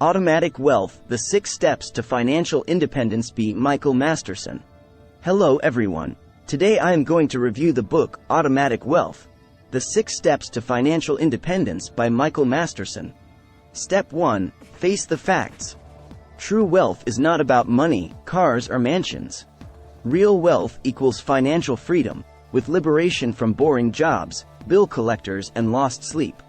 Automatic Wealth, The 6 Steps to Financial Independence by Michael Masterson. Hello everyone. Today I am going to review the book, Automatic Wealth, The 6 Steps to Financial Independence by Michael Masterson. Step 1. Face the facts. True wealth is not about money, cars or mansions. Real wealth equals financial freedom, with liberation from boring jobs, bill collectors and lost sleep.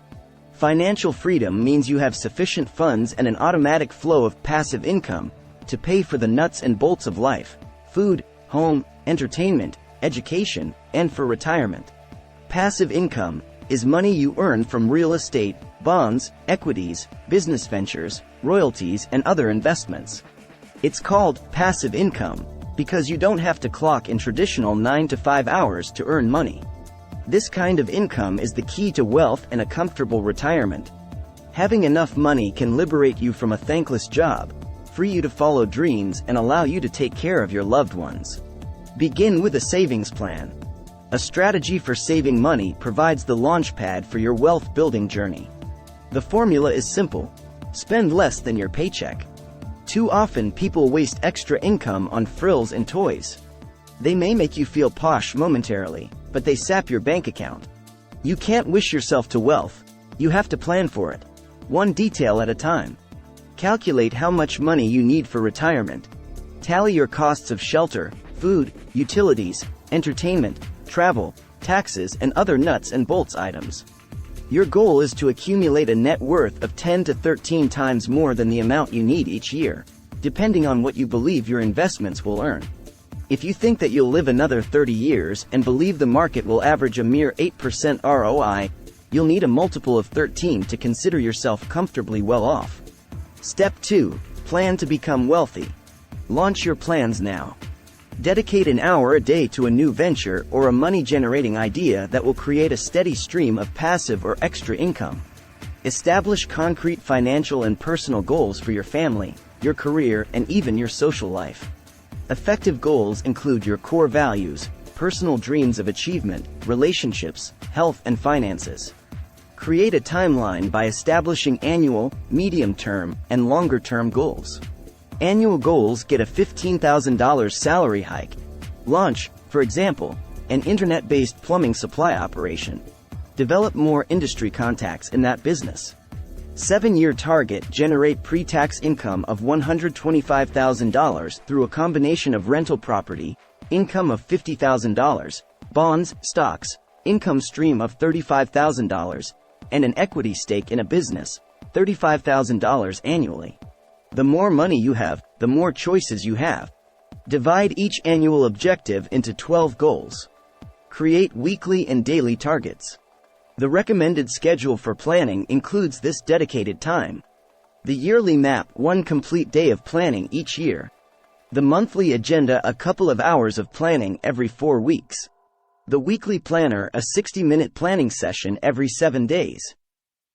Financial freedom means you have sufficient funds and an automatic flow of passive income to pay for the nuts and bolts of life: food, home, entertainment, education, and for retirement. Passive income is money you earn from real estate, bonds, equities, business ventures, royalties, and other investments. It's called passive income because you don't have to clock in traditional 9 to 5 hours to earn money. This kind of income is the key to wealth and a comfortable retirement. Having enough money can liberate you from a thankless job, free you to follow dreams, and allow you to take care of your loved ones. Begin with a savings plan. A strategy for saving money provides the launchpad for your wealth-building journey. The formula is simple: spend less than your paycheck. Too often people waste extra income on frills and toys. They may make you feel posh momentarily, but they sap your bank account. You can't wish yourself to wealth. You have to plan for it, one detail at a time. Calculate how much money you need for retirement. Tally your costs of shelter, food, utilities, entertainment, travel, taxes, and other nuts and bolts items. Your goal is to accumulate a net worth of 10 to 13 times more than the amount you need each year, depending on what you believe your investments will earn. If you think that you'll live another 30 years and believe the market will average a mere 8% ROI, you'll need a multiple of 13 to consider yourself comfortably well off. Step 2. Plan to become wealthy. Launch your plans now. Dedicate an hour a day to a new venture or a money-generating idea that will create a steady stream of passive or extra income. Establish concrete financial and personal goals for your family, your career, and even your social life. Effective goals include your core values, personal dreams of achievement, relationships, health, and finances. Create a timeline by establishing annual, medium-term, and longer-term goals. Annual goals get a $15,000 salary hike. Launch, for example, an internet-based plumbing supply operation. Develop more industry contacts in that business. 7-year target: generate pre-tax income of $125,000 through a combination of rental property, income of $50,000, bonds, stocks, income stream of $35,000, and an equity stake in a business, $35,000 annually. The more money you have, the more choices you have. Divide each annual objective into 12 goals. Create weekly and daily targets. The recommended schedule for planning includes this dedicated time. The yearly map: 1 complete day of planning each year. The monthly agenda: a couple of hours of planning every 4 weeks. The weekly planner: a 60-minute planning session every 7 days.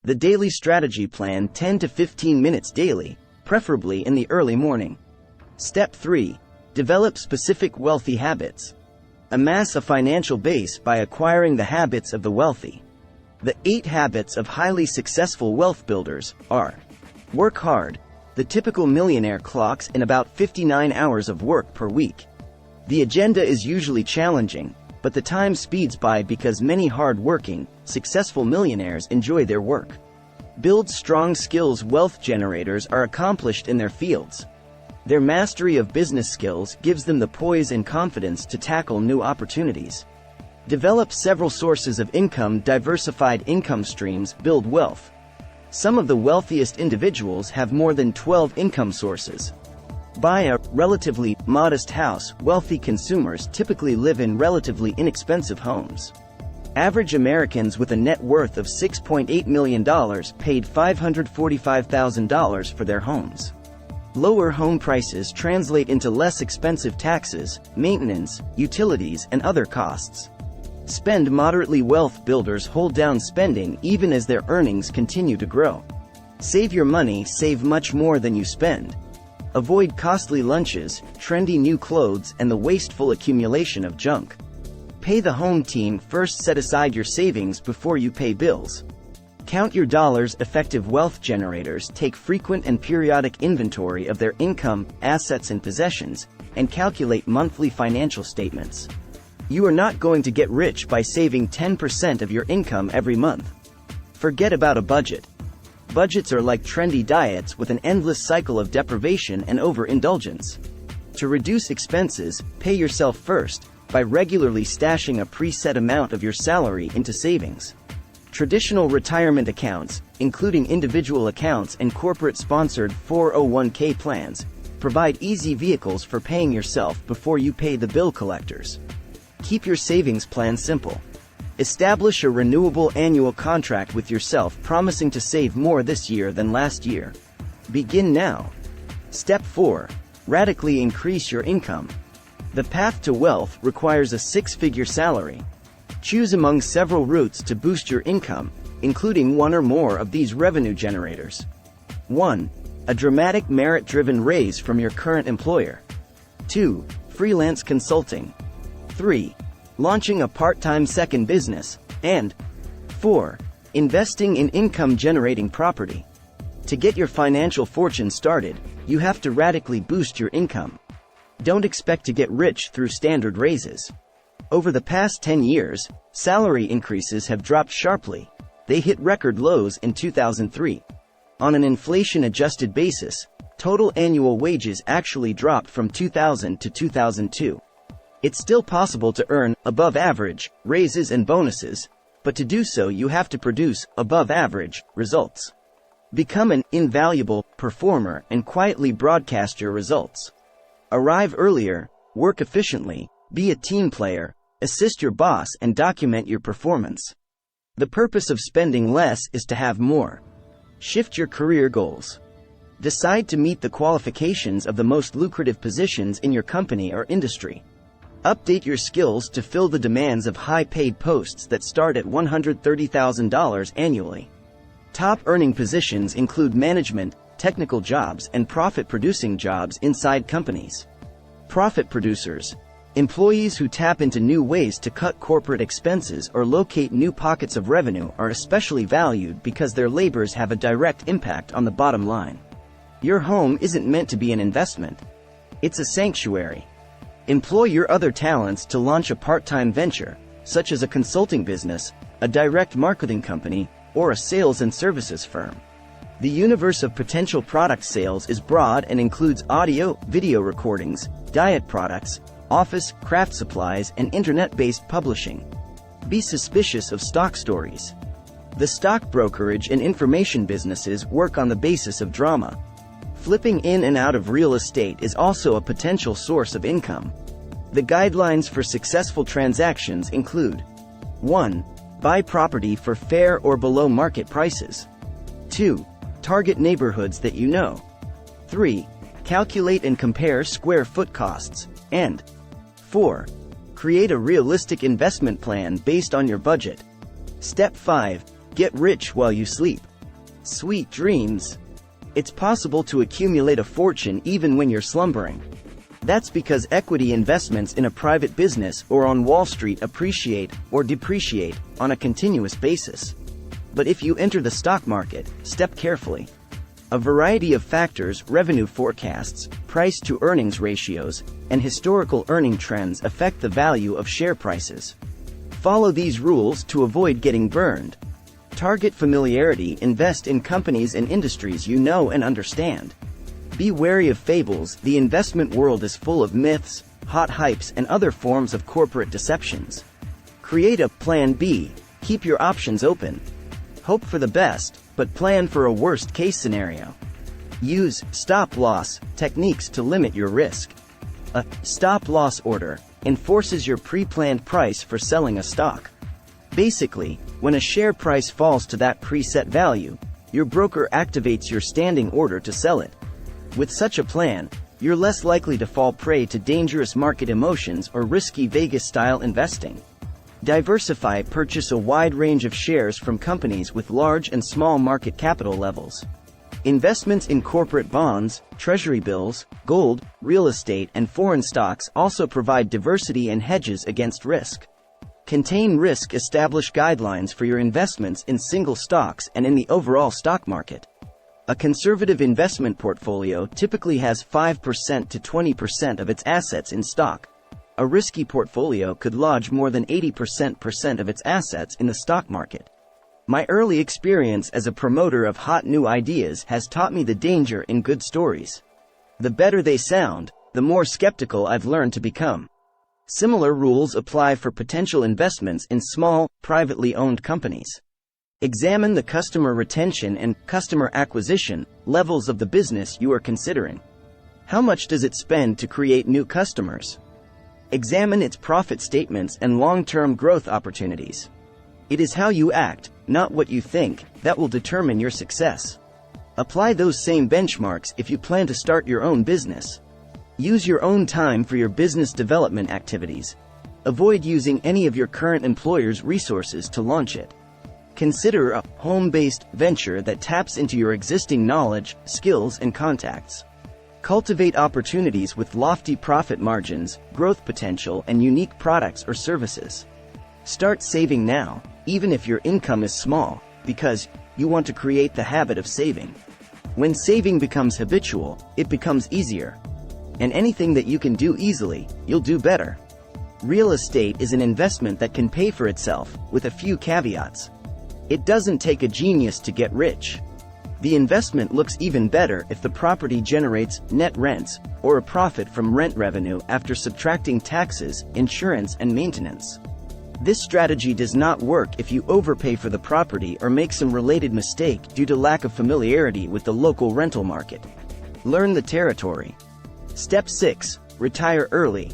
The daily strategy plan: 10 to 15 minutes daily, preferably in the early morning. Step 3. Develop specific wealthy habits. Amass a financial base by acquiring the habits of the wealthy. The 8 habits of highly successful wealth builders are: work hard. The typical millionaire clocks in about 59 hours of work per week. The agenda is usually challenging, but the time speeds by because many hard-working, successful millionaires enjoy their work. Build strong skills. Wealth generators are accomplished in their fields. Their mastery of business skills gives them the poise and confidence to tackle new opportunities. Develop several sources of income. Diversified income streams build wealth. Some of the wealthiest individuals have more than 12 income sources. Buy a relatively modest house. Wealthy consumers typically live in relatively inexpensive homes. Average Americans with a net worth of $6.8 million paid $545,000 for their homes. Lower home prices translate into less expensive taxes, maintenance, utilities, and other costs. Spend moderately. Wealth builders hold down spending even as their earnings continue to grow. Save your money. Save much more than you spend. Avoid costly lunches, trendy new clothes, and the wasteful accumulation of junk. Pay the home team first. Set aside your savings before you pay bills. Count your dollars. Effective wealth generators take frequent and periodic inventory of their income, assets and possessions, and calculate monthly financial statements. You are not going to get rich by saving 10% of your income every month. Forget about a budget. Budgets are like trendy diets with an endless cycle of deprivation and overindulgence. To reduce expenses, pay yourself first, by regularly stashing a preset amount of your salary into savings. Traditional retirement accounts, including individual accounts and corporate-sponsored 401k plans, provide easy vehicles for paying yourself before you pay the bill collectors. Keep your savings plan simple. Establish a renewable annual contract with yourself promising to save more this year than last year. Begin now. Step 4. Radically increase your income. The path to wealth requires a six-figure salary. Choose among several routes to boost your income, including one or more of these revenue generators. 1. A dramatic merit-driven raise from your current employer. 2. Freelance consulting. 3. Launching a part-time second business. And 4. Investing in income-generating property. To get your financial fortune started, you have to radically boost your income. Don't expect to get rich through standard raises. Over the past 10 years, salary increases have dropped sharply. They hit record lows in 2003. On an inflation-adjusted basis, total annual wages actually dropped from 2000 to 2002. It's still possible to earn above-average raises and bonuses, but to do so you have to produce above-average results. Become an invaluable performer and quietly broadcast your results. Arrive earlier, work efficiently, be a team player, assist your boss and document your performance. The purpose of spending less is to have more. Shift your career goals. Decide to meet the qualifications of the most lucrative positions in your company or industry. Update your skills to fill the demands of high-paid posts that start at $130,000 annually. Top earning positions include management, technical jobs, and profit-producing jobs inside companies. Profit producers, employees who tap into new ways to cut corporate expenses or locate new pockets of revenue, are especially valued because their labors have a direct impact on the bottom line. Your home isn't meant to be an investment. It's a sanctuary. Employ your other talents to launch a part-time venture, such as a consulting business, a direct marketing company, or a sales and services firm. The universe of potential product sales is broad and includes audio, video recordings, diet products, office, craft supplies, and internet-based publishing. Be suspicious of stock stories. The stock brokerage and information businesses work on the basis of drama. Flipping in and out of real estate is also a potential source of income. The guidelines for successful transactions include: 1. Buy property for fair or below market prices. 2. Target neighborhoods that you know. 3. Calculate and compare square foot costs. And 4. Create a realistic investment plan based on your budget. Step 5. Get rich while you sleep. Sweet dreams. It's possible to accumulate a fortune even when you're slumbering. That's because equity investments in a private business or on Wall Street appreciate or depreciate on a continuous basis. But if you enter the stock market, step carefully. A variety of factors, revenue forecasts, price-to-earnings ratios, and historical earning trends affect the value of share prices. Follow these rules to avoid getting burned. Target familiarity. Invest in companies and industries you know and understand. Be wary of fables. The investment world is full of myths, hot hypes, and other forms of corporate deceptions. Create a plan B. Keep your options open. Hope for the best, but plan for a worst-case scenario. Use stop-loss techniques to limit your risk. A stop-loss order enforces your pre-planned price for selling a stock. Basically, when a share price falls to that preset value, your broker activates your standing order to sell it. With such a plan, you're less likely to fall prey to dangerous market emotions or risky Vegas-style investing. Diversify. Purchase a wide range of shares from companies with large and small market capital levels. Investments in corporate bonds, treasury bills, gold, real estate, and foreign stocks also provide diversity and hedges against risk. Contain risk. Establish guidelines for your investments in single stocks and in the overall stock market. A conservative investment portfolio typically has 5% to 20% of its assets in stock. A risky portfolio could lodge more than 80% of its assets in the stock market. My early experience as a promoter of hot new ideas has taught me the danger in good stories. The better they sound, the more skeptical I've learned to become. Similar rules apply for potential investments in small, privately owned companies. Examine the customer retention and customer acquisition levels of the business you are considering. How much does it spend to create new customers? Examine its profit statements and long-term growth opportunities. It is how you act, not what you think, that will determine your success. Apply those same benchmarks if you plan to start your own business. Use your own time for your business development activities. Avoid using any of your current employer's resources to launch it. Consider a home-based venture that taps into your existing knowledge, skills, and contacts. Cultivate opportunities with lofty profit margins, growth potential, and unique products or services. Start saving now, even if your income is small, because you want to create the habit of saving. When saving becomes habitual, it becomes easier. And anything that you can do easily, you'll do better. Real estate is an investment that can pay for itself, with a few caveats. It doesn't take a genius to get rich. The investment looks even better if the property generates net rents, or a profit from rent revenue after subtracting taxes, insurance, and maintenance. This strategy does not work if you overpay for the property or make some related mistake due to lack of familiarity with the local rental market. Learn the territory. Step 6. Retire early.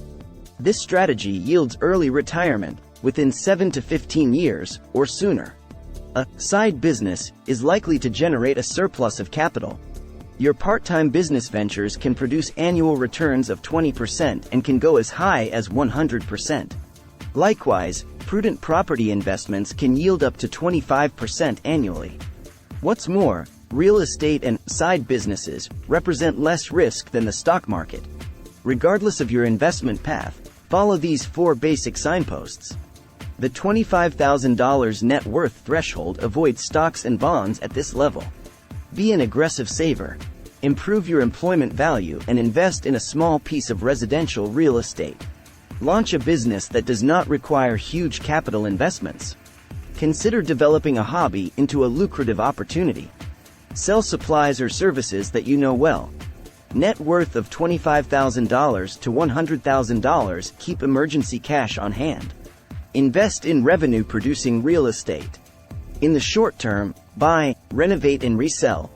This strategy yields early retirement, within 7 to 15 years, or sooner. A side business is likely to generate a surplus of capital. Your part-time business ventures can produce annual returns of 20% and can go as high as 100%. Likewise, prudent property investments can yield up to 25% annually. What's more, real estate and side businesses represent less risk than the stock market. Regardless of your investment path, follow these 4 basic signposts. The $25,000 net worth threshold. Avoid stocks and bonds at this level. Be an aggressive saver. Improve your employment value and invest in a small piece of residential real estate. Launch a business that does not require huge capital investments. Consider developing a hobby into a lucrative opportunity. Sell supplies or services that you know well. Net worth of $25,000 to $100,000. Keep emergency cash on hand. Invest in revenue-producing real estate. In the short term, buy, renovate, and resell.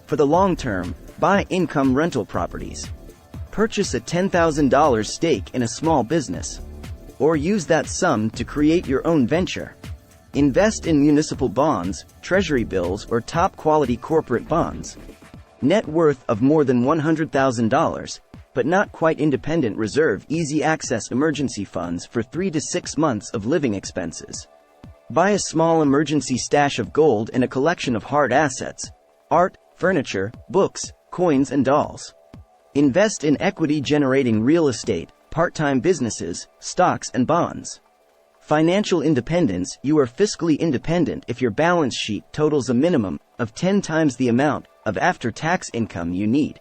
For the long term, buy income rental properties. Purchase a $10,000 stake in a small business. Or use that sum to create your own venture. Invest in municipal bonds, treasury bills, or top-quality corporate bonds. Net worth of more than $100,000, but not quite independent. Reserve easy access emergency funds for 3 to 6 months of living expenses. Buy a small emergency stash of gold and a collection of hard assets, art, furniture, books, coins, and dolls. Invest in equity-generating real estate, part-time businesses, stocks, and bonds. Financial independence. You are fiscally independent if your balance sheet totals a minimum of 10 times the amount of after-tax income you need.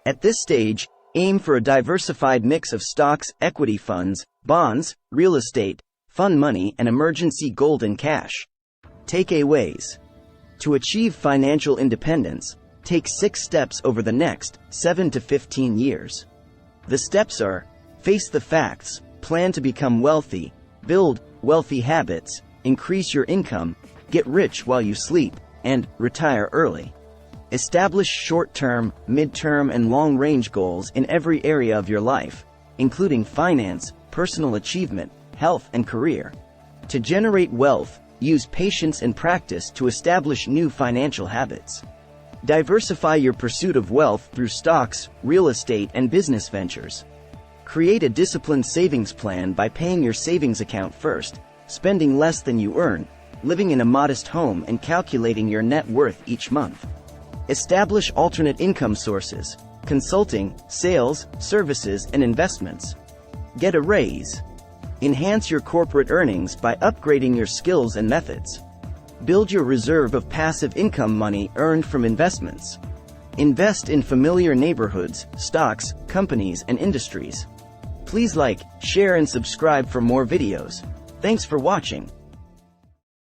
At this stage, aim for a diversified mix of stocks, equity funds, bonds, real estate, fund money, and emergency gold and cash. Takeaways. To achieve financial independence, take 6 steps over the next 7 to 15 years. The steps are: face the facts, plan to become wealthy, build wealthy habits, increase your income, get rich while you sleep, and retire early. Establish short-term, mid-term, and long-range goals in every area of your life, including finance, personal achievement, health, and career. To generate wealth, use patience and practice to establish new financial habits. Diversify your pursuit of wealth through stocks, real estate, and business ventures. Create a disciplined savings plan by paying your savings account first, spending less than you earn, living in a modest home, and calculating your net worth each month. Establish alternate income sources, consulting, sales, services, and investments. Get a raise. Enhance your corporate earnings by upgrading your skills and methods. Build your reserve of passive income money earned from investments. Invest in familiar neighborhoods, stocks, companies, and industries. Please like, share, and subscribe for more videos. Thanks for watching.